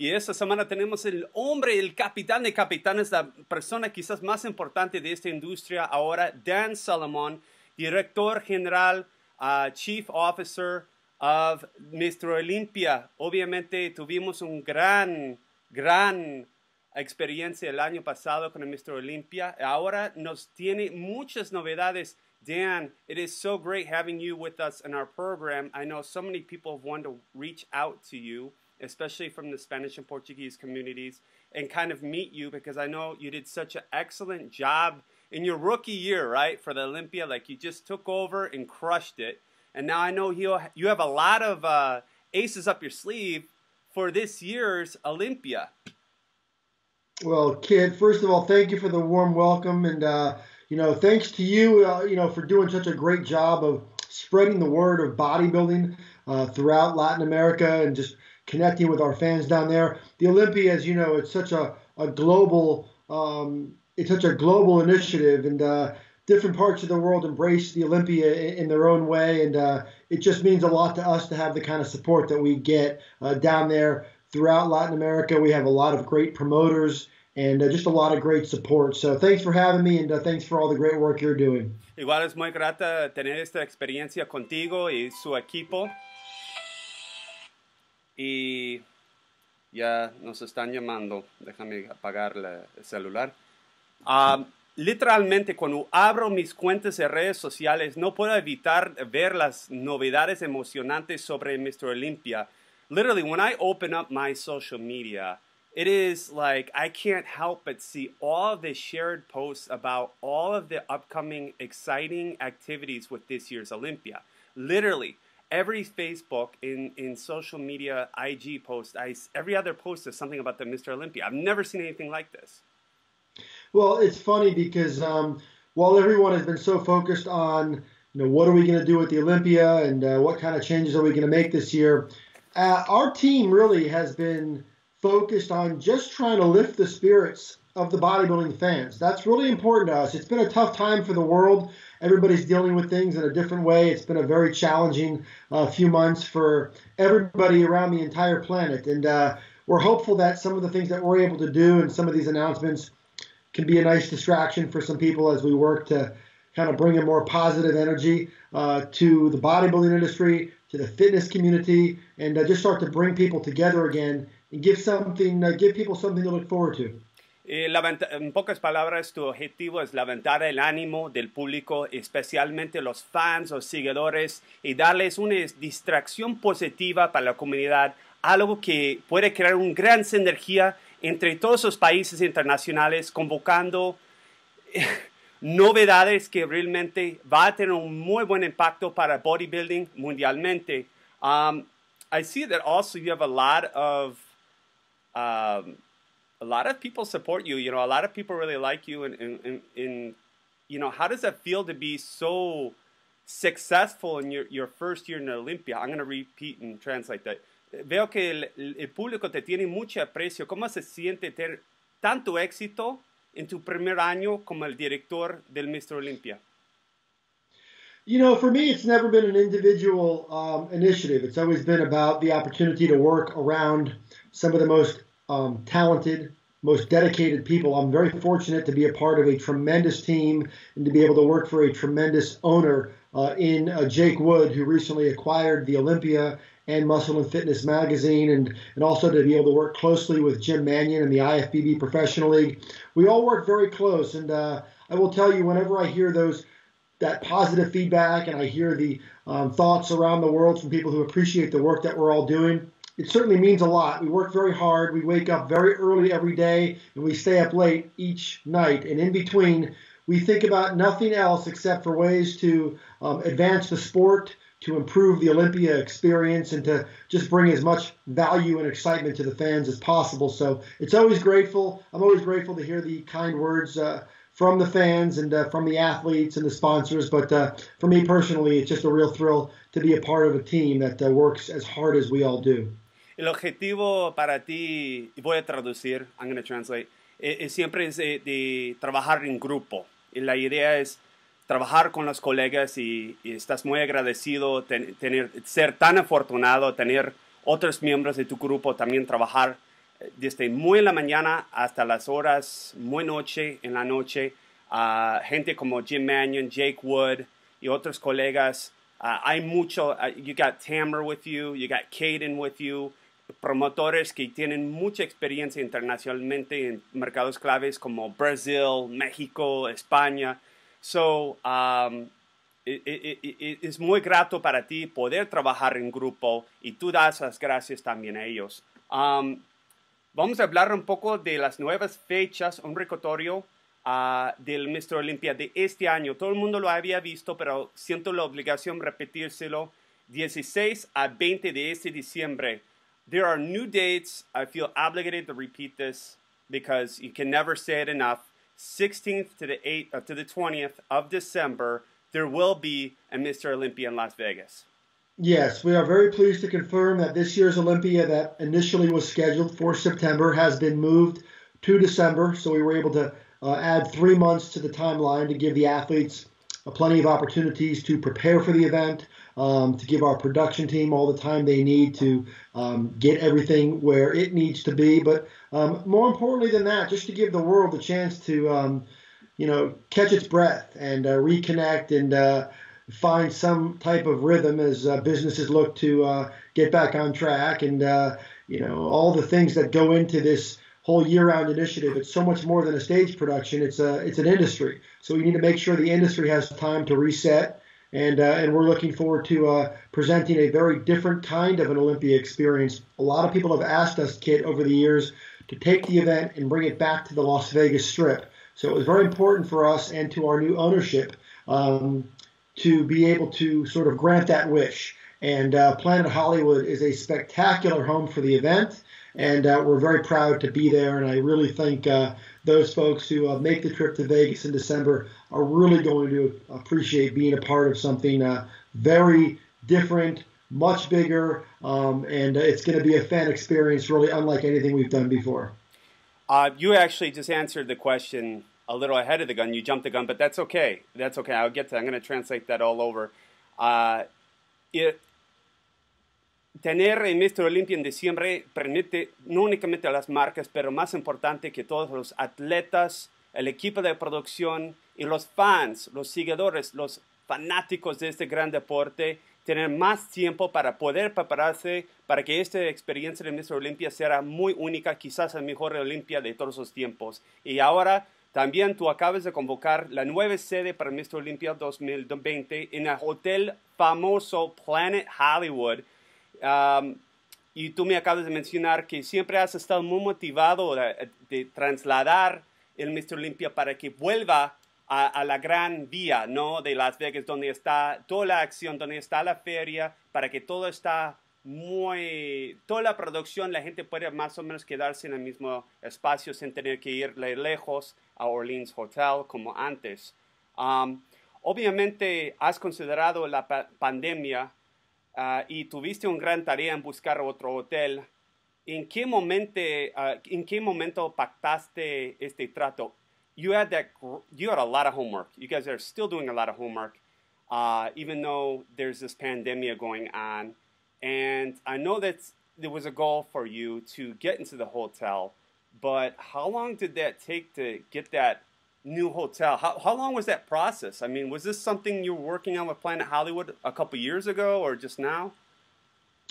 Y esta semana tenemos el hombre, el capitán de capitanes, la persona quizás más importante de esta industria ahora, Dan Solomon, director general, Chief Officer of Mr. Olympia. Obviamente tuvimos un gran experiencia el año pasado con el Mr. Olympia. Ahora nos tiene muchas novedades. Dan, it is so great having you with us in our program. I know so many people have wanted to reach out to you, especially from the Spanish and Portuguese communities, and kind of meet you because I know you did such an excellent job in your rookie year, right, for the Olympia. Like, you just took over and crushed it. And now I know you have a lot of aces up your sleeve for this year's Olympia. Well, Kit, first of all, thank you for the warm welcome. And, thanks to you, for doing such a great job of spreading the word of bodybuilding throughout Latin America and just connecting with our fans down there. The Olympia, as you know, it's such a global initiative, and different parts of the world embrace the Olympia in their own way. And it just means a lot to us to have the kind of support that we get down there throughout Latin America. We have a lot of great promoters and just a lot of great support. So thanks for having me, and thanks for all the great work you're doing. Igual es muy grata tener esta experiencia contigo y su equipo. Y ya nos están llamando. Déjame apagar el celular. Literalmente, cuando abro mis cuentas de redes sociales, no puedo evitar ver las novedades emocionantes sobre Mr. Olympia. Literally, when I open up my social media, it is like I can't help but see all of the shared posts about all of the upcoming exciting activities with this year's Olympia. Literally, every Facebook, in social media, IG post, every other post is something about the Mr. Olympia. I've never seen anything like this. Well, it's funny because while everyone has been so focused on, what are we going to do with the Olympia and what kind of changes are we going to make this year, our team really has been focused on just trying to lift the spirits of the bodybuilding fans. That's really important to us. It's been a tough time for the world. Everybody's dealing with things in a different way. It's been a very challenging few months for everybody around the entire planet. And we're hopeful that some of the things that we're able to do and some of these announcements can be a nice distraction for some people as we work to kind of bring a more positive energy to the bodybuilding industry, to the fitness community, and just start to bring people together again and give people something to look forward to. En pocas palabras, tu objetivo es levantar el ánimo del público, especialmente los fans o seguidores, y darles una distracción positiva para la comunidad, algo que puede crear una gran sinergia entre todos los países internacionales, convocando novedades que realmente va a tener un muy buen impacto para bodybuilding mundialmente. I see that also you have a lot of people support you. A lot of people really like you, and how does that feel to be so successful in your first year in the Olympia? I'm going to repeat and translate that. Veo que el público te tiene mucho aprecio. ¿Cómo se siente tener tanto éxito en tu primer año como el director del Mr. Olympia? For me, it's never been an individual initiative. It's always been about the opportunity to work around some of the most talented, most dedicated people. I'm very fortunate to be a part of a tremendous team and to be able to work for a tremendous owner in Jake Wood, who recently acquired the Olympia and Muscle and Fitness magazine, and also to be able to work closely with Jim Mannion and the IFBB Professional League. We all work very close, and I will tell you, whenever I hear that positive feedback and I hear the thoughts around the world from people who appreciate the work that we're all doing, it certainly means a lot. We work very hard. We wake up very early every day, and we stay up late each night. And in between, we think about nothing else except for ways to advance the sport, to improve the Olympia experience, and to just bring as much value and excitement to the fans as possible. So it's always grateful. I'm always grateful to hear the kind words from the fans and from the athletes and the sponsors. But for me personally, it's just a real thrill to be a part of a team that works as hard as we all do. El objetivo para ti, voy a traducir, I'm going to translate, siempre es de trabajar en grupo. Y la idea es trabajar con los colegas y estás muy agradecido ser tan afortunado, tener otros miembros de tu grupo también trabajar desde muy en la mañana hasta las horas muy noche, en la noche. Gente como Jim Mannion, Jake Wood y otros colegas. Hay mucho, you got Tamer with you got Caden with you, promotores que tienen mucha experiencia internacionalmente en mercados claves como Brasil, México, España. So, es muy grato para ti poder trabajar en grupo y tú das las gracias también a ellos. Vamos a hablar un poco de las nuevas fechas, un recordatorio del Mr. Olympia de este año. Todo el mundo lo había visto, pero siento la obligación de repetírselo. 16 a 20 de este diciembre. There are new dates. I feel obligated to repeat this because you can never say it enough. 16th to the 20th of December, there will be a Mr. Olympia in Las Vegas. Yes, we are very pleased to confirm that this year's Olympia that initially was scheduled for September has been moved to December. So we were able to add 3 months to the timeline to give the athletes plenty of opportunities to prepare for the event, to give our production team all the time they need to get everything where it needs to be. But more importantly than that, just to give the world a chance to, catch its breath and reconnect and find some type of rhythm as businesses look to get back on track and, all the things that go into this whole year-round initiative. It's so much more than a stage production. It's an industry. So we need to make sure the industry has time to reset. And we're looking forward to presenting a very different kind of an Olympia experience. A lot of people have asked us, Kit, over the years to take the event and bring it back to the Las Vegas Strip. So it was very important for us and to our new ownership to be able to sort of grant that wish. And Planet Hollywood is a spectacular home for the event. And we're very proud to be there. And I really think those folks who make the trip to Vegas in December are really going to appreciate being a part of something very different, much bigger. And it's going to be a fan experience really unlike anything we've done before. You actually just answered the question a little ahead of the gun. You jumped the gun, but that's okay. That's okay. I'll get to I'm going to translate that all over. Tener el Mr. Olympia en diciembre permite no únicamente a las marcas, pero más importante que todos los atletas, el equipo de producción y los fans, los seguidores, los fanáticos de este gran deporte, tener más tiempo para poder prepararse para que esta experiencia de Mr. Olympia sea muy única, quizás la mejor Olympia de todos los tiempos. Y ahora también tú acabas de convocar la nueva sede para Mr. Olympia 2020 en el hotel famoso Planet Hollywood. Y tú me acabas de mencionar que siempre has estado muy motivado de trasladar el Mr. Olympia para que vuelva a la gran vía, ¿no? De Las Vegas, donde está toda la acción, donde está la feria, para que todo está toda la producción, la gente puede más o menos quedarse en el mismo espacio sin tener que ir lejos a Orleans Hotel como antes. Obviamente has considerado la pandemia y tuviste una gran tarea en buscar otro hotel. ¿En qué momento pactaste este trato? You had a lot of homework. You guys are still doing a lot of homework, even though there's this pandemic going on. And I know that there was a goal for you to get into the hotel, but how long did that take to get that new hotel? How long was that process? I mean, was this something you were working on with Planet Hollywood a couple years ago or just now?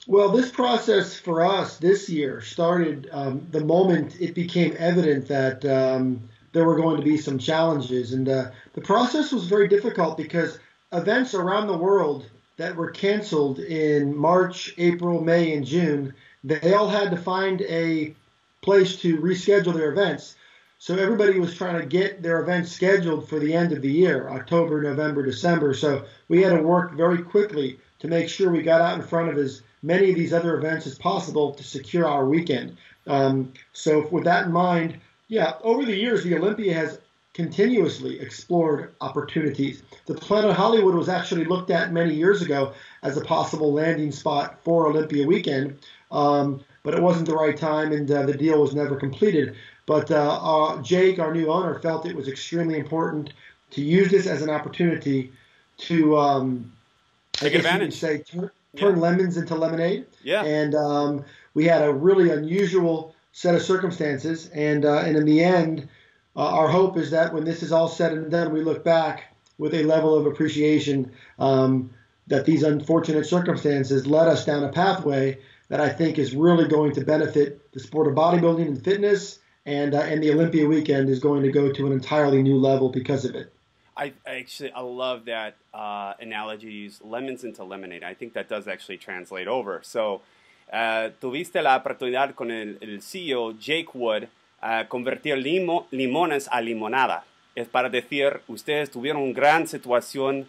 Well, this process for us this year started the moment it became evident that there were going to be some challenges. And the process was very difficult because events around the world that were canceled in March, April, May, and June, they all had to find a place to reschedule their events. So everybody was trying to get their events scheduled for the end of the year, October, November, December. So we had to work very quickly to make sure we got out in front of as many of these other events as possible to secure our weekend. So with that in mind, yeah, over the years, the Olympia has continuously explored opportunities. The Planet Hollywood was actually looked at many years ago as a possible landing spot for Olympia weekend, but it wasn't the right time, and the deal was never completed. But Jake, our new owner, felt it was extremely important to use this as an opportunity to take advantage. Turn lemons into lemonade. Yeah. And we had a really unusual set of circumstances. And in the end, our hope is that when this is all said and done, we look back with a level of appreciation that these unfortunate circumstances led us down a pathway that I think is really going to benefit the sport of bodybuilding and fitness, and the Olympia weekend is going to go to an entirely new level because of it. I love that analogy, use lemons into lemonade. I think that does actually translate over. So, tuviste la oportunidad con el CEO Jake Wood convertir limones a limonada. Es para decir, ustedes tuvieron una gran situación,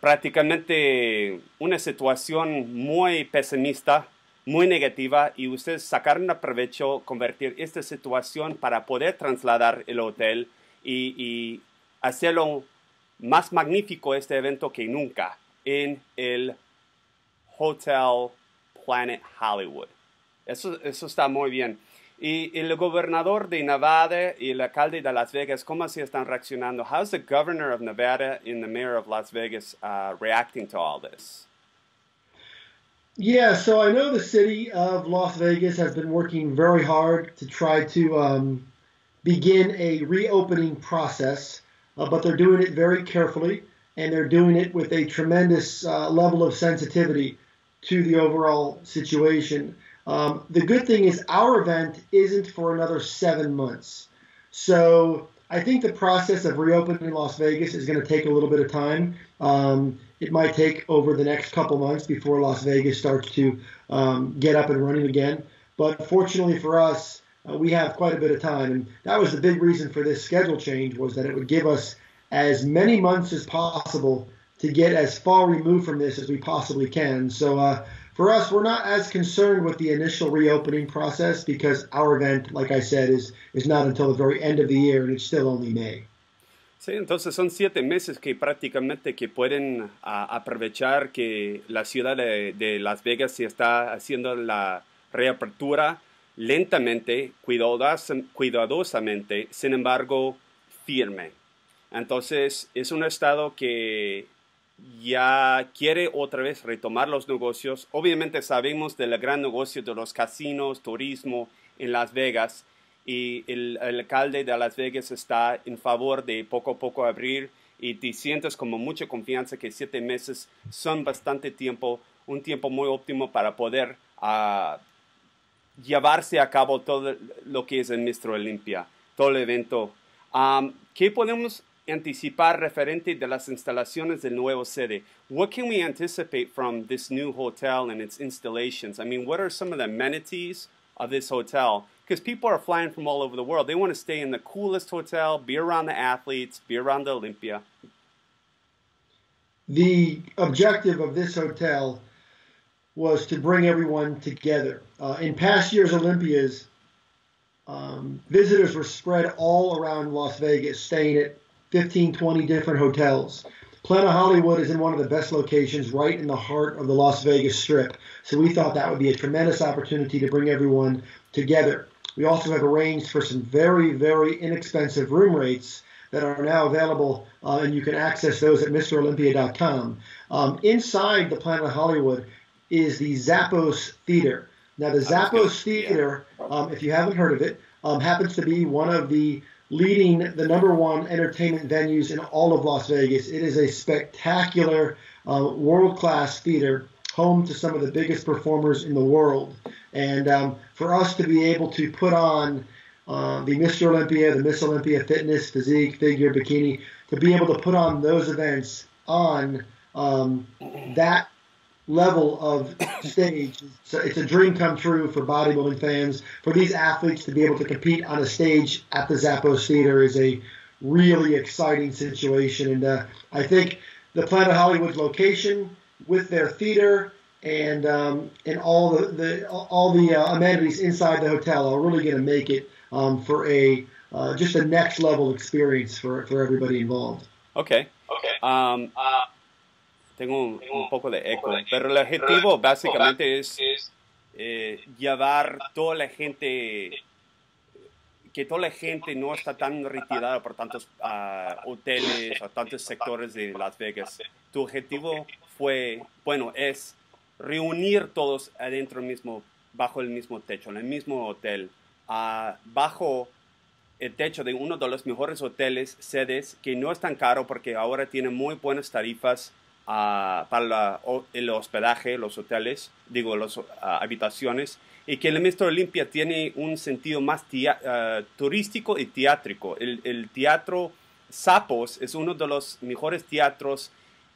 prácticamente una situación muy pesimista, muy negativa, y ustedes sacaron provecho, convertir esta situación para poder trasladar el hotel y hacerlo más magnífico este evento que nunca en el Hotel Planet Hollywood. Eso está muy bien. Y el gobernador de Nevada y el alcalde de Las Vegas, ¿cómo se están reaccionando? How's the governor of Nevada and the mayor of Las Vegas reacting to all this? Yeah, so I know the city of Las Vegas has been working very hard to try to begin a reopening process, but they're doing it very carefully, and they're doing it with a tremendous level of sensitivity to the overall situation. The good thing is our event isn't for another 7 months. So I think the process of reopening Las Vegas is going to take a little bit of time. It might take over the next couple months before Las Vegas starts to get up and running again. But fortunately for us, we have quite a bit of time. And that was the big reason for this schedule change, was that it would give us as many months as possible to get as far removed from this as we possibly can. So for us, we're not as concerned with the initial reopening process because our event, like I said, is not until the very end of the year, and it's still only May. Sí, entonces son 7 meses que prácticamente que pueden aprovechar que la ciudad de Las Vegas se está haciendo la reapertura lentamente, cuidadosamente, sin embargo, firme. Entonces, es un estado que ya quiere otra vez retomar los negocios. Obviamente sabemos del gran negocio de los casinos, turismo en Las Vegas, y el alcalde de Las Vegas está en favor de poco a poco abrir, y te sientes como mucha confianza que 7 meses son bastante tiempo, un tiempo muy óptimo para poder llevarse a cabo todo lo que es el Mr. Olympia, todo el evento. ¿Qué podemos anticipar referente de las instalaciones del nuevo sede? What can we anticipate from this new hotel and its installations? I mean, what are some of the amenities of this hotel? Because people are flying from all over the world. They want to stay in the coolest hotel, be around the athletes, be around the Olympia. The objective of this hotel was to bring everyone together. In past years' Olympias, visitors were spread all around Las Vegas, staying at 15, 20 different hotels. Planet Hollywood is in one of the best locations right in the heart of the Las Vegas Strip. So we thought that would be a tremendous opportunity to bring everyone together. We also have arranged for some very, very inexpensive room rates that are now available, and you can access those at MrOlympia.com. Inside the Planet Hollywood is the Zappos Theater. Now, the Zappos Theater, if you haven't heard of it, happens to be one of the #1 entertainment venues in all of Las Vegas. It is a spectacular, world-class theater, home to some of the biggest performers in the world. And for us to be able to put on the Mr. Olympia, the Miss Olympia fitness, physique, figure, bikini, to be able to put on those events on that level of stage, so it's a dream come true for bodybuilding fans. For these athletes to be able to compete on a stage at the Zappos Theater is a really exciting situation. And I think the Planet Hollywood location with their theater and all the amenities inside the hotel are really going to make it for a just a next level experience for everybody involved. Okay. Tengo un poco de eco, pero el objetivo básicamente es llevar toda la gente, que toda la gente no está tan retirada por tantos hoteles o tantos sectores de Las Vegas. Tu objetivo es reunir todos adentro mismo bajo el mismo techo, en el mismo hotel, bajo el techo de uno de los mejores hoteles, sedes, que no es tan caro porque ahora tiene muy buenas tarifas para el hospedaje, los hoteles, digo, las habitaciones, y que el Mr. Olympia tiene un sentido más turístico y teátrico. El teatro Zappos es uno de los mejores teatros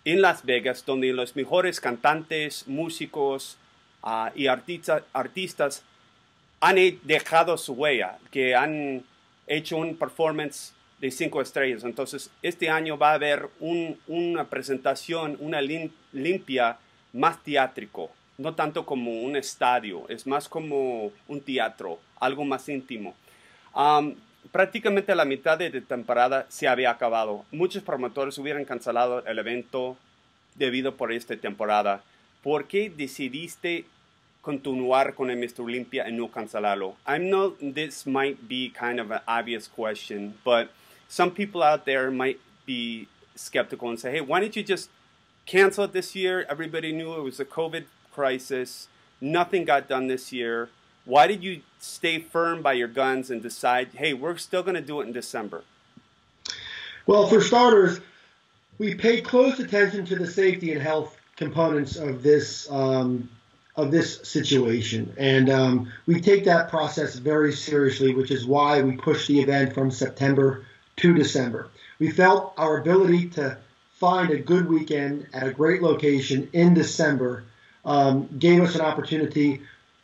en Las Vegas, donde los mejores cantantes, músicos y artistas han dejado su huella, que han hecho un performance de 5 estrellas. Entonces, este año va a haber una presentación, una limpia más teátrico, no tanto como un estadio, es más como un teatro, algo más íntimo. Prácticamente la mitad de temporada se había acabado. Muchos promotores hubieran cancelado el evento debido por esta temporada. ¿Por qué decidiste continuar con el Mr. Olympia y no cancelarlo? I know this might be kind of an obvious question, but some people out there might be skeptical and say, hey, why didn't you just cancel it this year? Everybody knew it was a COVID crisis. Nothing got done this year. Why did you stay firm by your guns and decide, hey, we're still going to do it in December? Well, for starters, we paid close attention to the safety and health components of this situation, and we take that process very seriously, which is why we pushed the event from September to December. We felt our ability to find a good weekend at a great location in December gave us an opportunity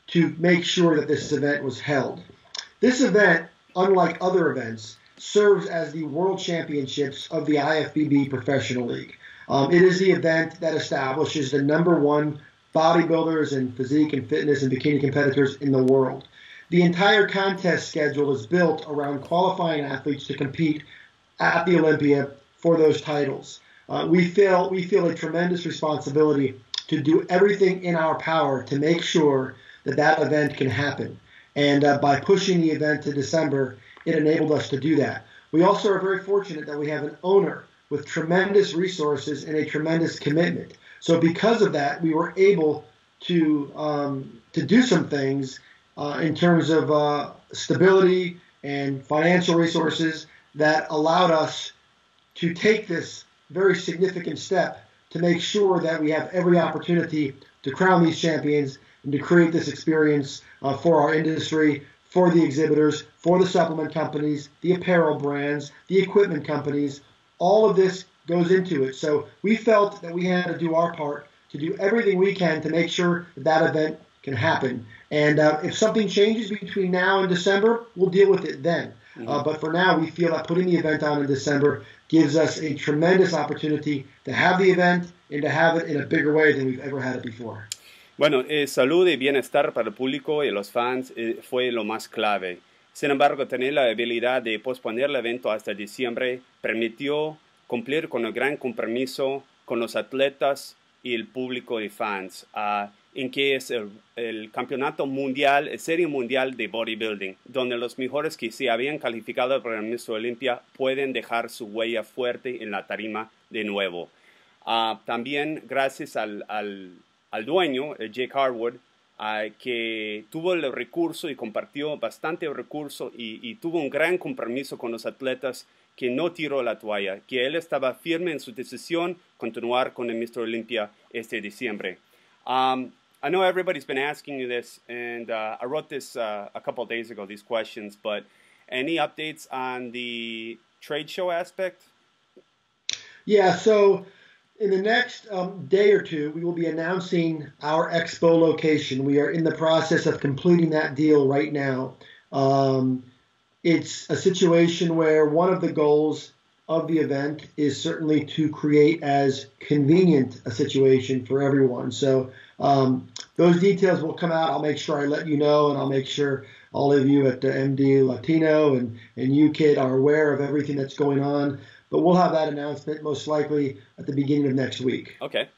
to make sure that this event was held. This event, unlike other events, serves as the World Championships of the IFBB Professional League. It is the event that establishes the #1 bodybuilders and physique and fitness and bikini competitors in the world. The entire contest schedule is built around qualifying athletes to compete at the Olympia for those titles. We feel a tremendous responsibility to do everything in our power to make sure that event can happen. And by pushing the event to December, it enabled us to do that. We also are very fortunate that we have an owner with tremendous resources and a tremendous commitment. So because of that, we were able to do some things in terms of stability and financial resources that allowed us to take this very significant step to make sure that we have every opportunity to crown these champions and to create this experience for our industry, for the exhibitors, for the supplement companies, the apparel brands, the equipment companies. All of this goes into it. So we felt that we had to do our part to do everything we can to make sure that event can happen. And if something changes between now and December, we'll deal with it then. But for now, we feel that putting the event on in December gives us a tremendous opportunity to have the event and to have it in a bigger way than we've ever had it before. Bueno, salud y bienestar para el público y los fans fue lo más clave. Sin embargo, tener la habilidad de posponer el evento hasta diciembre permitió cumplir con el gran compromiso con los atletas y el público de fans, en que es el campeonato mundial, el serie mundial de bodybuilding, donde los mejores que se habían calificado para el Mr. Olympia pueden dejar su huella fuerte en la tarima de nuevo. También gracias al dueño, Jake Harwood, que tuvo el recurso y compartió bastante el recurso y tuvo un gran compromiso con los atletas, que no tiró la toalla, que él estaba firme en su decisión continuar con el Mr. Olympia este diciembre. I know everybody's been asking you this, and I wrote this a couple of days ago, these questions, but any updates on the trade show aspect? Yeah, so in the next day or two, we will be announcing our expo location. We are in the process of completing that deal right now. It's a situation where one of the goals of the event is certainly to create as convenient a situation for everyone. So those details will come out. I'll make sure I let you know, and I'll make sure all of you at the MD Latino and you, Kit, are aware of everything that's going on. But we'll have that announcement most likely at the beginning of next week. Okay.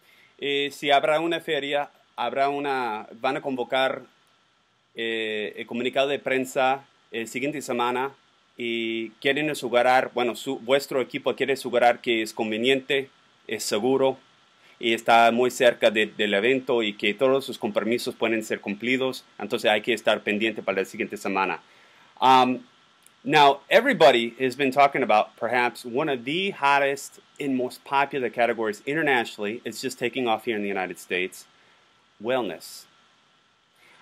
Si habrá una feria, van a convocar el comunicado de prensa el siguiente semana y quieren asegurar, bueno, vuestro equipo quiere asegurar que es conveniente, es seguro, y está muy cerca del evento y que todos sus compromisos pueden ser cumplidos. Entonces hay que estar pendiente para la siguiente semana. Now, everybody has been talking about perhaps one of the hottest and most popular categories internationally. It's just taking off here in the United States. Wellness.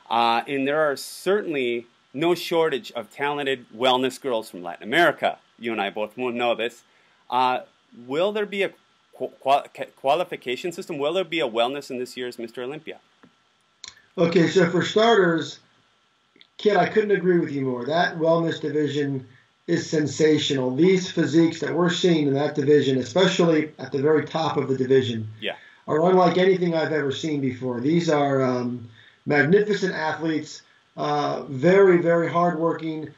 And there are certainly no shortage of talented wellness girls from Latin America. You and I both know this. Will there be a qualification system? Will there be a wellness in this year's Mr. Olympia? Okay, so for starters, Kit, I couldn't agree with you more. That wellness division is sensational. These physiques that we're seeing in that division, especially at the very top of the division, are unlike anything I've ever seen before. These are magnificent athletes, very, very hardworking,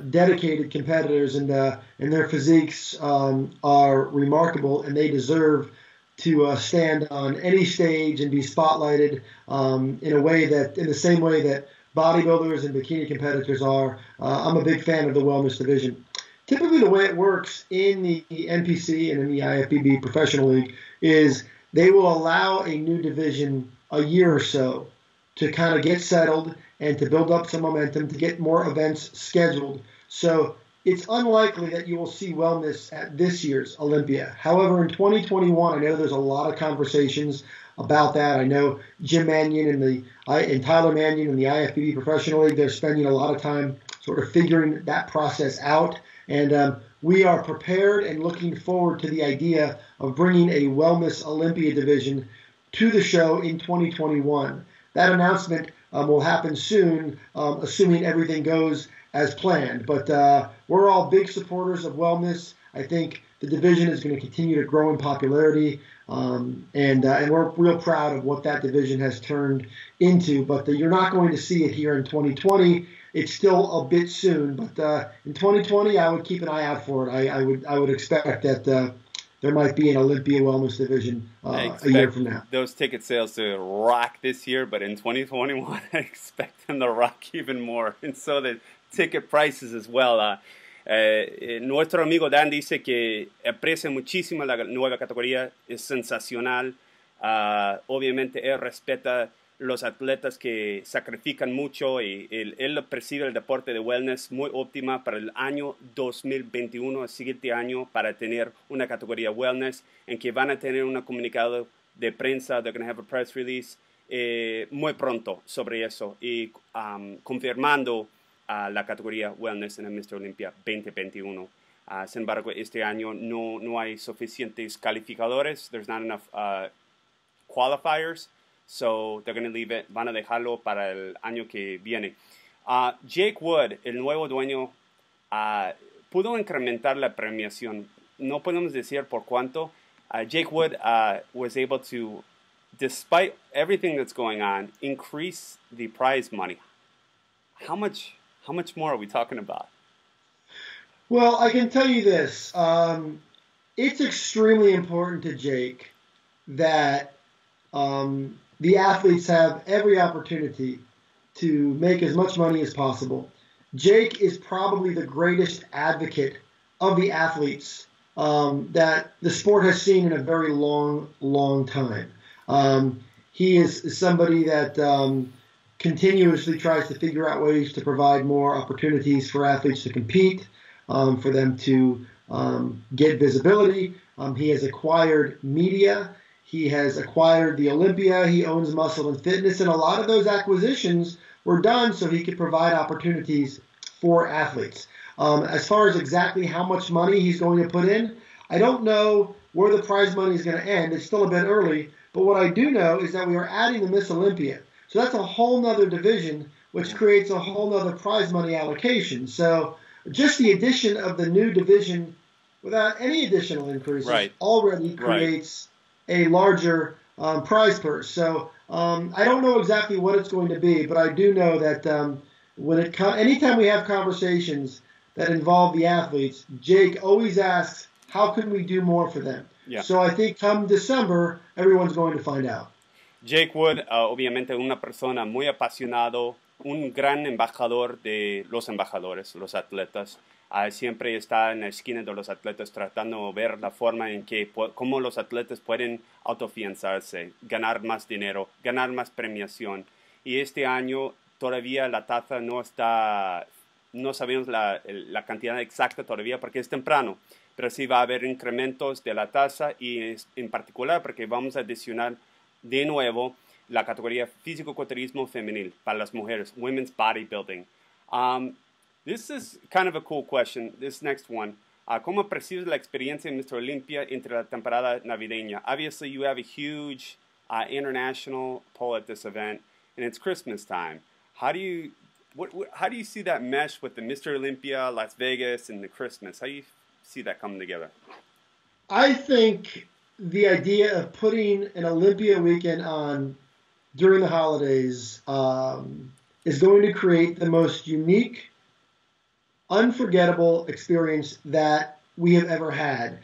dedicated competitors, and their physiques are remarkable, and they deserve to stand on any stage and be spotlighted in the same way that bodybuilders and bikini competitors are. I'm a big fan of the wellness division. Typically, the way it works in the NPC and in the IFBB Professional League is they will allow a new division a year or so to kind of get settled and to build up some momentum, to get more events scheduled. So it's unlikely that you will see wellness at this year's Olympia. However, in 2021, I know there's a lot of conversations about that. I know Jim Mannion and Tyler Mannion in the IFBB Professional League, they're spending a lot of time sort of figuring that process out. And we are prepared and looking forward to the idea of bringing a Wellness Olympia division to the show in 2021. That announcement will happen soon, assuming everything goes as planned. But we're all big supporters of wellness. I think the division is going to continue to grow in popularity, and we're real proud of what that division has turned into. But you're not going to see it here in 2020. It's still a bit soon, but in 2020, I would keep an eye out for it. I would expect that there might be an Olympia Wellness division a year from now. Those ticket sales to rock this year, but in 2021, I expect them to rock even more, and so the ticket prices as well. Nuestro amigo Dan dice que aprecia muchísimo la nueva categoría, es sensacional. Obviamente él respeta los atletas que sacrifican mucho y él percibe el deporte de wellness muy óptima para el año 2021, el siguiente año, para tener una categoría wellness en que van a tener un comunicado de prensa, they're going to have a press release muy pronto sobre eso y confirmando la categoría wellness en el Mr. Olympia 2021. Sin embargo, este año no hay suficientes calificadores. There's not enough qualifiers. So they're going to leave it. Van a dejarlo para el año que viene. Jake Wood, el nuevo dueño, pudo incrementar la premiación. No podemos decir por cuánto. Jake Wood was able to, despite everything that's going on, increase the prize money. How much more are we talking about? Well, I can tell you this. It's extremely important to Jake that the athletes have every opportunity to make as much money as possible. Jake is probably the greatest advocate of the athletes that the sport has seen in a very long, long time. He is somebody that continuously tries to figure out ways to provide more opportunities for athletes to compete, for them to get visibility. He has acquired media. He has acquired the Olympia. He owns Muscle and Fitness. And a lot of those acquisitions were done so he could provide opportunities for athletes. As far as exactly how much money he's going to put in, I don't know where the prize money is going to end. It's still a bit early. But what I do know is that we are adding the Miss Olympia. So that's a whole nother division, which creates a whole nother prize money allocation. So just the addition of the new division without any additional increases already creates a larger prize purse. So I don't know exactly what it's going to be, but I do know that anytime we have conversations that involve the athletes, Jake always asks, how can we do more for them? Yeah. So I think come December, everyone's going to find out. Jake Wood, obviamente una persona muy apasionado, un gran embajador de los embajadores, los atletas. siempre está en la esquina de los atletas tratando de ver la forma en que cómo los atletas pueden autofinanciarse, ganar más dinero, ganar más premiación. Y este año todavía la tasa no está, no sabemos la cantidad exacta todavía porque es temprano, pero sí va a haber incrementos de la tasa y en particular porque vamos a adicionar de nuevo la categoría físico-culturismo femenil para las mujeres, women's bodybuilding. This is kind of a cool question, this next one. ¿Cómo percibes la experiencia en Mr. Olympia entre la temporada navideña? Obviously, you have a huge international pull at this event, and it's Christmas time. How do you see that mesh with the Mr. Olympia, Las Vegas, and the Christmas? How do you see that coming together? I think the idea of putting an Olympia weekend on during the holidays is going to create the most unique, unforgettable experience that we have ever had.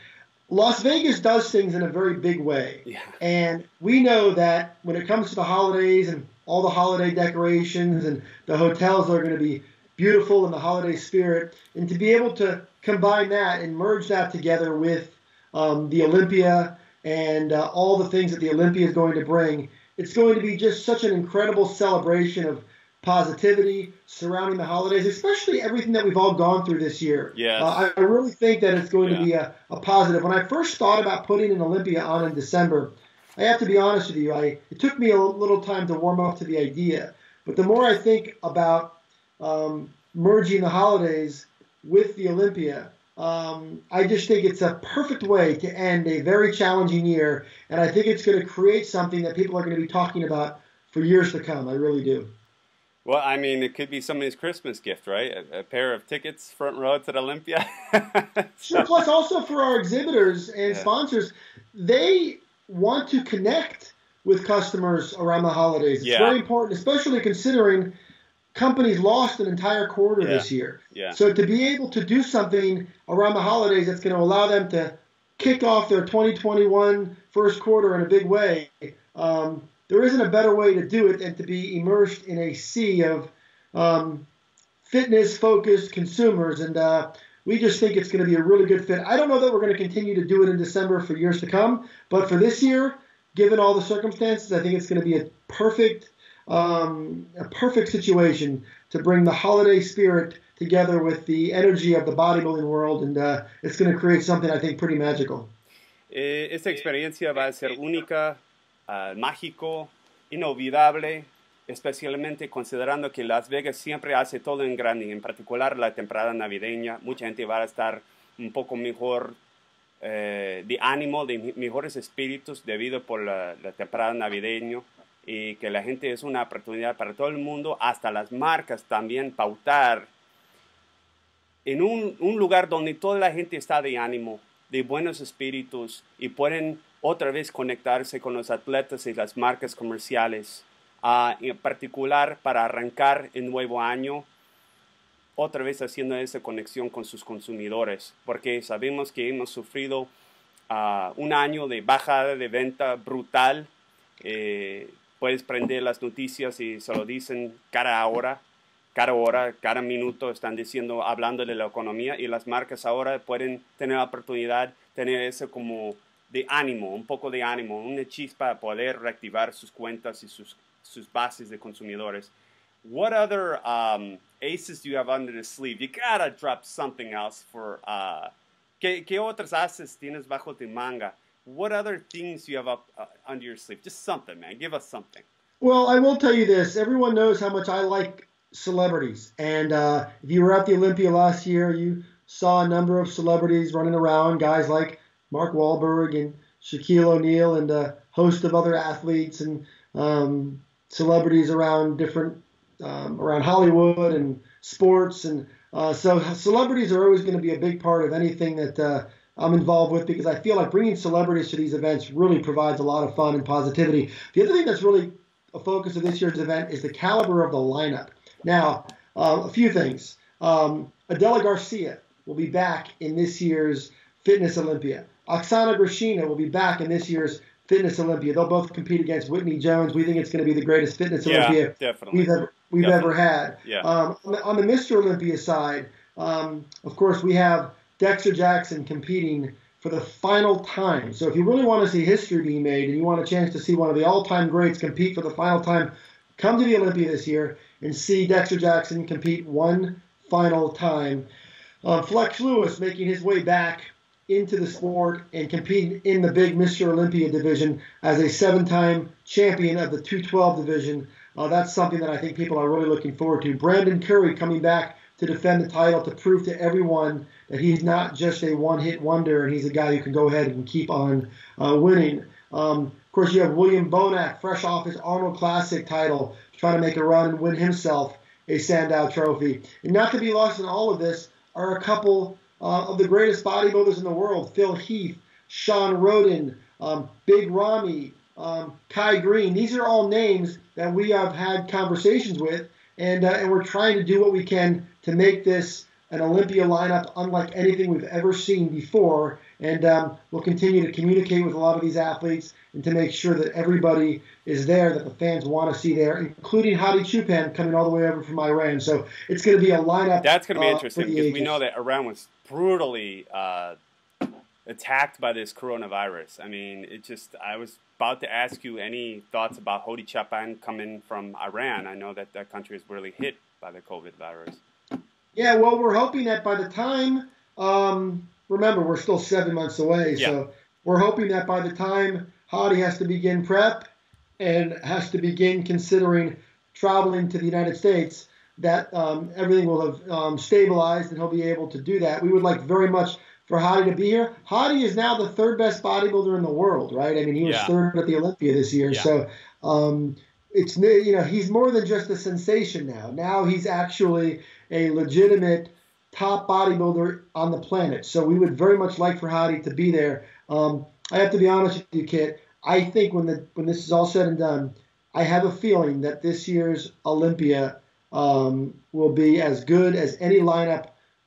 Las Vegas does things in a very big way. Yeah. And we know that when it comes to the holidays and all the holiday decorations and the hotels are going to be beautiful in the holiday spirit, and to be able to combine that and merge that together with the Olympia and all the things that the Olympia is going to bring, it's going to be just such an incredible celebration of positivity surrounding the holidays, especially everything that we've all gone through this year. Yes. I really think that it's going to be a positive. When I first thought about putting an Olympia on in December, I have to be honest with you, it took me a little time to warm up to the idea. But the more I think about merging the holidays with the Olympia, I just think it's a perfect way to end a very challenging year, and I think it's going to create something that people are going to be talking about for years to come. I really do. Well, I mean, it could be somebody's Christmas gift, right? A pair of tickets, front row to the Olympia. Sure. Plus, also for our exhibitors and sponsors, they want to connect with customers around the holidays. It's very important, especially considering companies lost an entire quarter this year. Yeah. So to be able to do something around the holidays that's going to allow them to kick off their 2021 first quarter in a big way, there isn't a better way to do it than to be immersed in a sea of fitness-focused consumers. And we just think it's going to be a really good fit. I don't know that we're going to continue to do it in December for years to come, but for this year, given all the circumstances, I think it's going to be a perfect situation to bring the holiday spirit together with the energy of the bodybuilding world, and it's going to create something, I think, pretty magical. Esta experiencia va a ser única, mágico, inolvidable, especialmente considerando que Las Vegas siempre hace todo en grande, en particular la temporada navideña. Mucha gente va a estar un poco mejor de ánimo, de mejores espíritus debido por la temporada navideña, y que la gente es una oportunidad para todo el mundo, hasta las marcas también, pautar en un lugar donde toda la gente está de ánimo, de buenos espíritus, y pueden otra vez conectarse con los atletas y las marcas comerciales, en particular para arrancar el nuevo año, otra vez haciendo esa conexión con sus consumidores, porque sabemos que hemos sufrido un año de bajada de venta brutal. Puedes prender las noticias y se lo dicen cada hora, cada minuto están diciendo, hablando de la economía, y las marcas ahora pueden tener la oportunidad, tener eso como de ánimo, un poco de ánimo, una chispa para poder reactivar sus cuentas y sus bases de consumidores. What other aces do you have under the sleeve? You gotta drop something else for, ¿qué otras aces tienes bajo tu manga? What other things do you have up under your sleeve? Just something, man. Give us something. Well, I will tell you this. Everyone knows how much I like celebrities. And if you were at the Olympia last year, you saw a number of celebrities running around, guys like Mark Wahlberg and Shaquille O'Neal and a host of other athletes and celebrities around around Hollywood and sports. And so celebrities are always going to be a big part of anything that I'm involved with, because I feel like bringing celebrities to these events really provides a lot of fun and positivity. The other thing that's really a focus of this year's event is the caliber of the lineup. Now, a few things. Adela Garcia will be back in this year's Fitness Olympia. Oksana Grishina will be back in this year's Fitness Olympia. They'll both compete against Whitney Jones. We think it's going to be the greatest Fitness Olympia we've ever had. Yeah. On the Mr. Olympia side, Of course, we have Dexter Jackson competing for the final time. So if you really want to see history being made and you want a chance to see one of the all-time greats compete for the final time, come to the Olympia this year and see Dexter Jackson compete one final time. Flex Lewis making his way back into the sport and competing in the big Mr. Olympia division as a 7-time champion of the 212 division. That's something that I think people are really looking forward to. Brandon Curry coming back to defend the title, to prove to everyone that he's not just a one-hit wonder and he's a guy who can go ahead and keep on winning. Of course, you have William Bonac, fresh off his Arnold Classic title, trying to make a run and win himself a Sandow Trophy. And not to be lost in all of this are a couple of the greatest bodybuilders in the world: Phil Heath, Sean Roden, Big Ramy, Kai Green. These are all names that we have had conversations with, and we're trying to do what we can to make this an Olympia lineup unlike anything we've ever seen before. And we'll continue to communicate with a lot of these athletes and to make sure that everybody is there that the fans want to see there, including Hadi Choopan coming all the way over from Iran. So it's going to be a lineup. That's going to be interesting because we know that Iran was brutally attacked by this coronavirus. I mean, I was about to ask you any thoughts about Hadi Choopan coming from Iran. I know that that country is really hit by the COVID virus. Yeah, well, we're hoping that by the time, remember, we're still 7 months away, yeah. So we're hoping that by the time Hadi has to begin prep and has to begin considering traveling to the United States, that everything will have stabilized and he'll be able to do that. We would like very much for Hadi to be here. Hadi is now the third best bodybuilder in the world, right? I mean, he was third at the Olympia this year, so it's, you know, he's more than just a sensation now. Now he's actually a legitimate top bodybuilder on the planet. So we would very much like for Hadi to be there. I have to be honest with you, Kit. I think when this is all said and done, I have a feeling that this year's Olympia will be as good as any lineup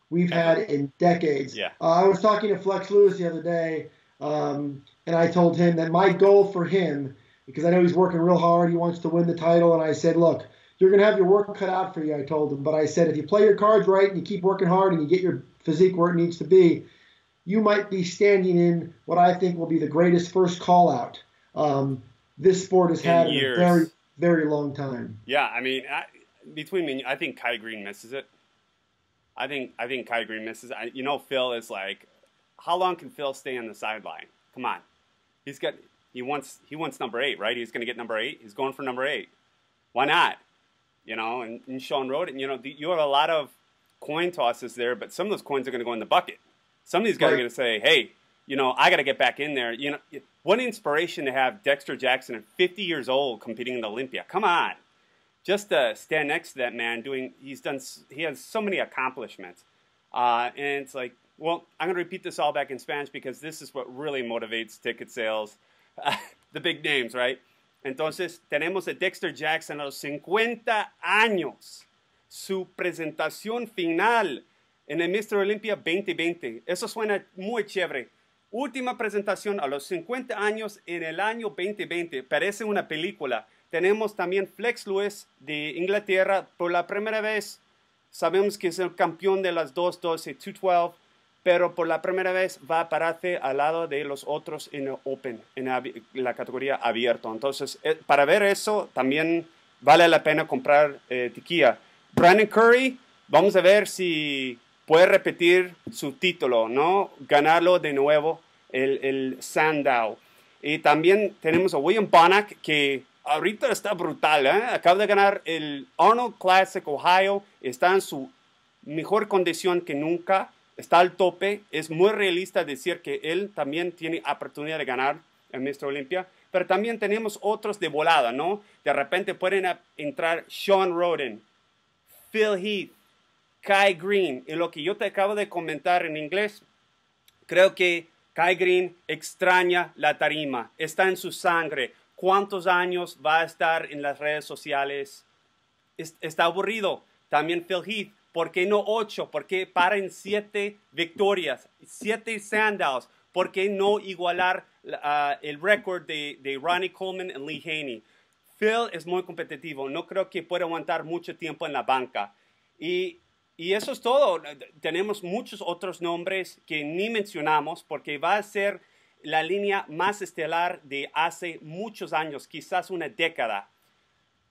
we've had in decades. Yeah. I was talking to Flex Lewis the other day, and I told him that my goal for him, because I know he's working real hard, he wants to win the title, and I said, look, you're going to have your work cut out for you, I told him. But I said, if you play your cards right and you keep working hard and you get your physique where it needs to be, you might be standing in what I think will be the greatest first call-out this sport has had in a very, very long time. Yeah, I mean, between me and you, I think Kai Green misses it. I think Kai Green misses it. You know, Phil is like, how long can Phil stay on the sideline? Come on. He wants number 8, right? He's going to get number 8. He's going for number 8. Why not? You know, and Sean Roden, you know, you have a lot of coin tosses there, but some of those coins are going to go in the bucket. Some of these guys are going to say, hey, you know, I got to get back in there. You know, what inspiration to have Dexter Jackson at 50 years old competing in the Olympia. Come on. Just to stand next to that man he has so many accomplishments. And it's like, well, I'm going to repeat this all back in Spanish because this is what really motivates ticket sales. The big names, right? Entonces, tenemos a Dexter Jackson a los 50 años. Su presentación final en el Mr. Olympia 2020. Eso suena muy chévere. Última presentación a los 50 años en el año 2020. Parece una película. Tenemos también Flex Lewis de Inglaterra. Por la primera vez, sabemos que es el campeón de las 212, 212. Pero por la primera vez va a pararse al lado de los otros en el Open, en la categoría abierto. Entonces, para ver eso, también vale la pena comprar tequila. Brandon Curry, vamos a ver si puede repetir su título, ¿no? Ganarlo de nuevo, el Sandow. Y también tenemos a William Bonac, que ahorita está brutal, ¿eh? Acaba de ganar el Arnold Classic Ohio, está en su mejor condición que nunca. Está al tope, es muy realista decir que él también tiene oportunidad de ganar el Mr. Olympia, pero también tenemos otros de volada, ¿no? De repente pueden entrar Sean Roden, Phil Heath, Kai Green, y lo que yo te acabo de comentar en inglés, creo que Kai Green extraña la tarima, está en su sangre. ¿Cuántos años va a estar en las redes sociales? Está aburrido. También Phil Heath. ¿Por qué no 8? ¿Por qué paran 7 victorias? 7 Sandows. ¿Por qué no igualar el récord de Ronnie Coleman y Lee Haney? Phil es muy competitivo. No creo que pueda aguantar mucho tiempo en la banca. Y Y eso es todo. Tenemos muchos otros nombres que ni mencionamos porque va a ser la línea más estelar de hace muchos años, quizás una década.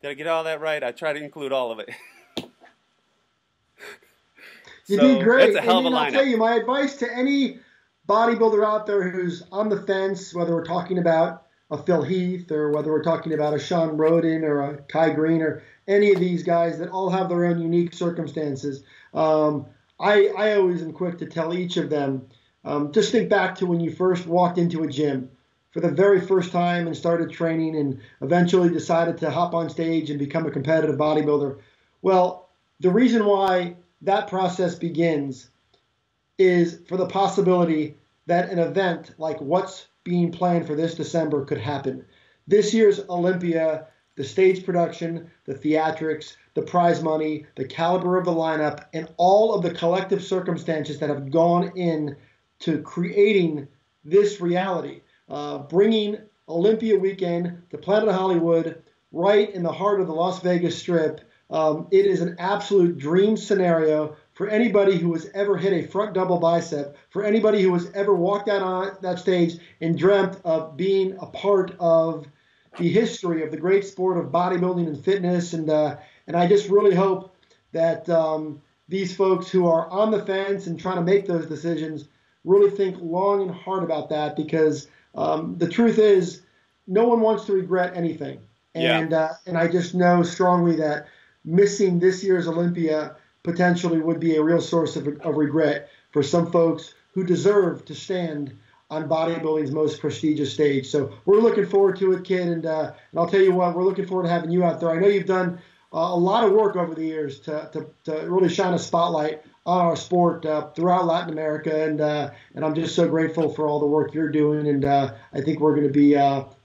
Did I get all that right? I try to include all of it. You did great. That's a hell of a lineup. I'll tell you, my advice to any bodybuilder out there who's on the fence, whether we're talking about a Phil Heath or whether we're talking about a Sean Roden or a Kai Green or any of these guys that all have their own unique circumstances, I always am quick to tell each of them, just think back to when you first walked into a gym for the very first time and started training and eventually decided to hop on stage and become a competitive bodybuilder. Well, the reason why that process begins is for the possibility that an event like what's being planned for this December could happen. This year's Olympia, the stage production, the theatrics, the prize money, the caliber of the lineup, and all of the collective circumstances that have gone in to creating this reality, bringing Olympia weekend to Planet Hollywood right in the heart of the Las Vegas Strip. It is an absolute dream scenario for anybody who has ever hit a front double bicep, for anybody who has ever walked out on that stage and dreamt of being a part of the history of the great sport of bodybuilding and fitness. And I just really hope that these folks who are on the fence and trying to make those decisions really think long and hard about that, because the truth is no one wants to regret anything. And I just know strongly that missing this year's Olympia potentially would be a real source of regret for some folks who deserve to stand on bodybuilding's most prestigious stage. So we're looking forward to it, Kid, and I'll tell you what, we're looking forward to having you out there. I know you've done a lot of work over the years to really shine a spotlight on our sport throughout Latin America, and I'm just so grateful for all the work you're doing, and I think we're going to be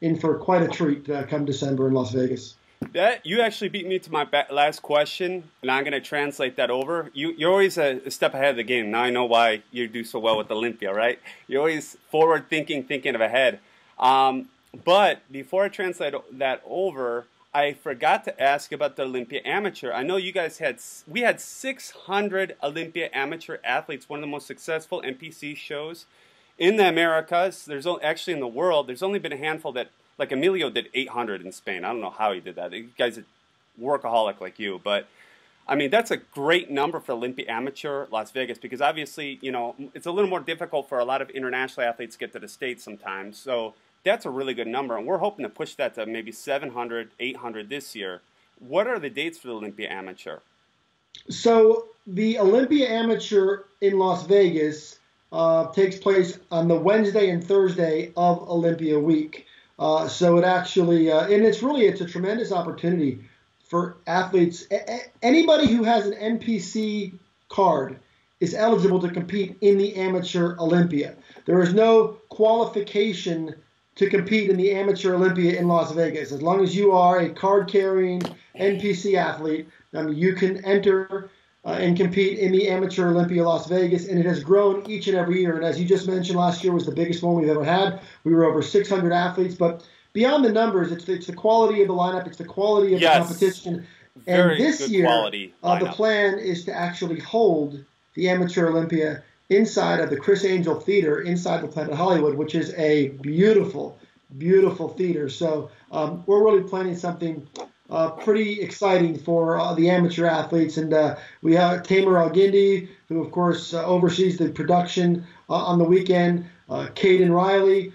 in for quite a treat come December in Las Vegas. You actually beat me to my last question, and I'm going to translate that over. You're always a step ahead of the game. Now I know why you do so well with Olympia, right? You're always forward-thinking, thinking of ahead. But before I translate that over, I forgot to ask about the Olympia Amateur. I know you guys had 600 Olympia Amateur athletes, one of the most successful NPC shows in the Americas. There's actually in the world, there's only been a handful that, like Emilio did 800 in Spain. I don't know how he did that. You guys are workaholic like you. But, I mean, that's a great number for Olympia Amateur Las Vegas because obviously, you know, it's a little more difficult for a lot of international athletes to get to the States sometimes. So that's a really good number. And we're hoping to push that to maybe 700, 800 this year. What are the dates for the Olympia Amateur? So the Olympia Amateur in Las Vegas takes place on the Wednesday and Thursday of Olympia week. So it actually, and it's a tremendous opportunity for athletes. Anybody who has an NPC card is eligible to compete in the Amateur Olympia. There is no qualification to compete in the Amateur Olympia in Las Vegas. As long as you are a card-carrying NPC athlete, you can enter and compete in the Amateur Olympia Las Vegas, and it has grown each and every year. And as you just mentioned, last year was the biggest one we've ever had. We were over 600 athletes, but beyond the numbers, it's the quality of the lineup, it's the quality of the competition. Very and this good year, quality the plan is to actually hold the Amateur Olympia inside of the Chris Angel Theater inside the Planet Hollywood, which is a beautiful, beautiful theater. So we're really planning something pretty exciting for the amateur athletes. And we have Tamer Al-Gindi, who, of course, oversees the production on the weekend. Caden Riley,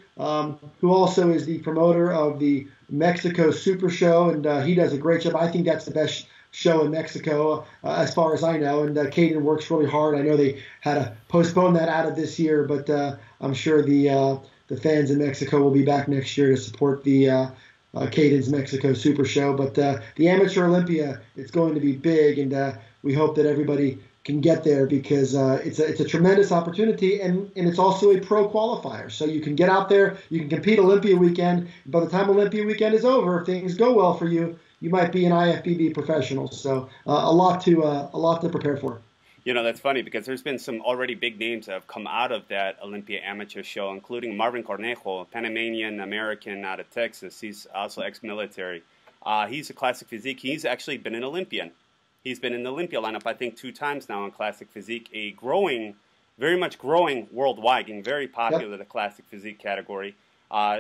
who also is the promoter of the Mexico Super Show, and he does a great job. I think that's the best show in Mexico, as far as I know. And Caden works really hard. I know they had to postpone that out of this year, but I'm sure the fans in Mexico will be back next year to support the Caden's Mexico Super Show. But the Amateur Olympia, it's going to be big, and we hope that everybody can get there because it's a tremendous opportunity, and it's also a pro qualifier. So you can get out there, you can compete Olympia weekend. By the time Olympia weekend is over, if things go well for you, you might be an IFBB professional. So a lot to prepare for. You know, that's funny because there's been some already big names that have come out of that Olympia Amateur show, including Marvin Cornejo, a Panamanian American out of Texas. He's also ex-military. He's a classic physique. He's actually been an Olympian. he's been in the Olympia lineup, I think, 2 times now in Classic Physique, a growing, very much growing worldwide, getting very popular, the Classic Physique category.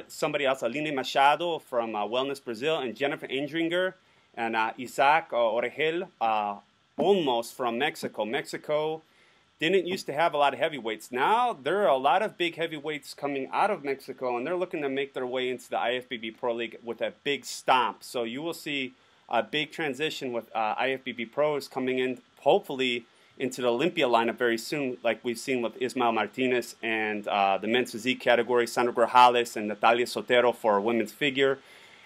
Somebody else, Aline Machado from Wellness Brazil, and Jennifer Endringer, and Isaac Oregel, Olmos from Mexico. Mexico didn't used to have a lot of heavyweights. Now there are a lot of big heavyweights coming out of Mexico, and they're looking to make their way into the IFBB Pro League with a big stomp. So you will see a big transition with IFBB pros coming in, hopefully, into the Olympia lineup very soon, like we've seen with Ismael Martinez and the men's physique category, Sandra Grajales and Natalia Sotero for women's figure,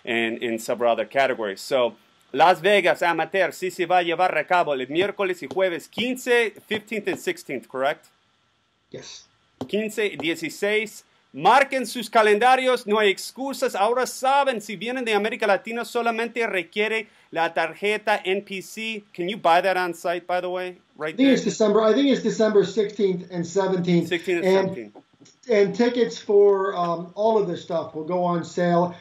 and in several other categories. So Las Vegas Amateur sí se va a llevar a cabo el miércoles y jueves 15, 15th and 16th, correct? Yes. 15 y 16. Marquen sus calendarios, no hay excusas. Ahora saben, si vienen de América Latina, solamente requiere la tarjeta NPC. Can you buy that on site, by the way? Right there. I think it's December 16th and 17th. 16th and 17th. And tickets for all of this stuff will go on sale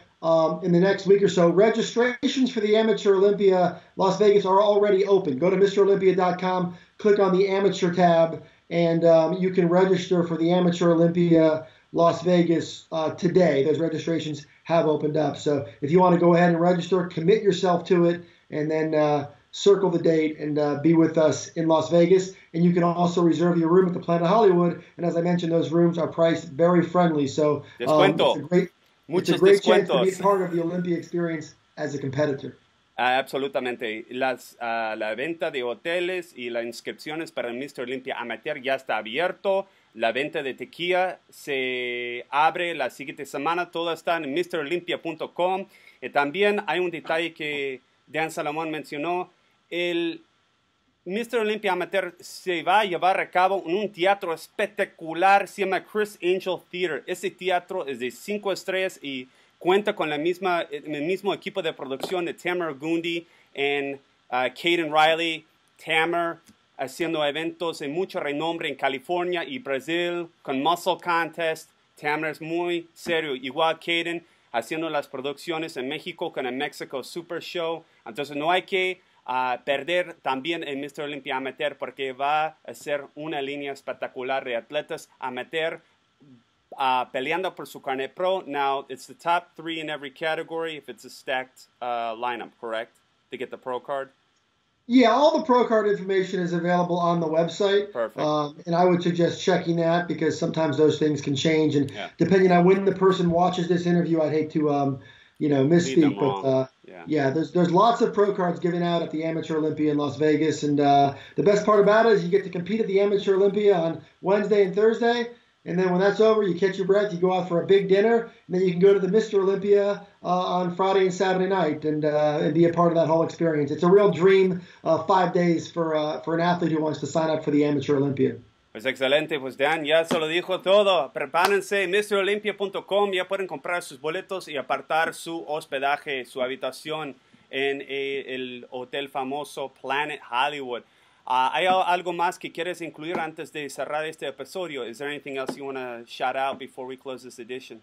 in the next week or so. Registrations for the Amateur Olympia Las Vegas are already open. Go to MrOlympia.com, click on the Amateur tab, and you can register for the Amateur Olympia Las Vegas today. Those registrations have opened up. So if you want to go ahead and register, commit yourself to it, and then circle the date and be with us in Las Vegas. And you can also reserve your room at the Planet Hollywood. And as I mentioned, those rooms are priced very friendly. So it's a great chance to be part of the Olympia experience as a competitor. Absolutamente. La venta de hoteles y las inscripciones para el Mr. Olympia Amateur ya está abierto. La venta de tequila se abre la siguiente semana. Todo está en MrOlympia.com. También hay un detalle que Dan Salomón mencionó. El Mr. Olympia Amateur se va a llevar a cabo en un teatro espectacular. Se llama Chris Angel Theater. Ese teatro es de 5 estrellas y cuenta con el mismo equipo de producción de Tamara Gundi y Caden Riley. Tamara haciendo eventos de mucho renombre en California y Brasil con Muscle Contest. Tamara es muy serio, igual Caden, haciendo las producciones en México con el Mexico Super Show. Entonces no hay que perder también el Mr. Olympia Amateur, porque va a ser una línea espectacular de atletas amateur peleando por su carnet pro. Now, it's the top 3 in every category if it's a stacked lineup, correct? To get the pro card? Yeah, all the pro card information is available on the website. Perfect. And I would suggest checking that, because sometimes those things can change. And depending on when the person watches this interview, I'd hate to misspeak. But there's lots of pro cards given out at the Amateur Olympia in Las Vegas. And the best part about it is you get to compete at the Amateur Olympia on Wednesday and Thursday. And then when that's over, you catch your breath, you go out for a big dinner, and then you can go to the Mr. Olympia on Friday and Saturday night and be a part of that whole experience. It's a real dream 5 days for an athlete who wants to sign up for the Amateur Olympia. Pues excelente, pues Dan ya se lo dijo todo. Prepárense, MrOlympia.com, ya pueden comprar sus boletos y apartar su hospedaje, su habitación en el hotel famoso Planet Hollywood. ¿Hay algo más que quieres incluir antes de cerrar este episodio? Is there anything else you want to shout out before we close this edition?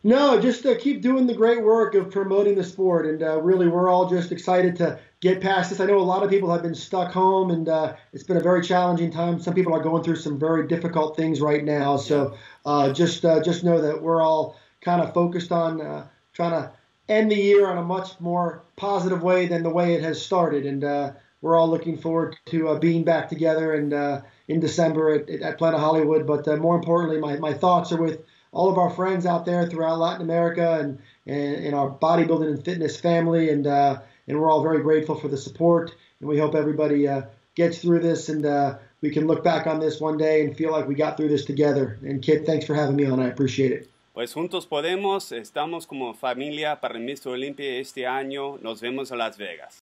No, just keep doing the great work of promoting the sport. And really, we're all just excited to get past this. I know a lot of people have been stuck home, and it's been a very challenging time. Some people are going through some very difficult things right now. So just know that we're all kind of focused on trying to end the year on a much more positive way than the way it has started. And we're all looking forward to being back together and in December at Planet Hollywood. But more importantly, my thoughts are with all of our friends out there throughout Latin America and in our bodybuilding and fitness family. And we're all very grateful for the support. And we hope everybody gets through this, and we can look back on this one day and feel like we got through this together. And Kit, thanks for having me on. I appreciate it. Pues juntos podemos. Estamos como familia para el Mr. Olympia este año. Nos vemos en Las Vegas.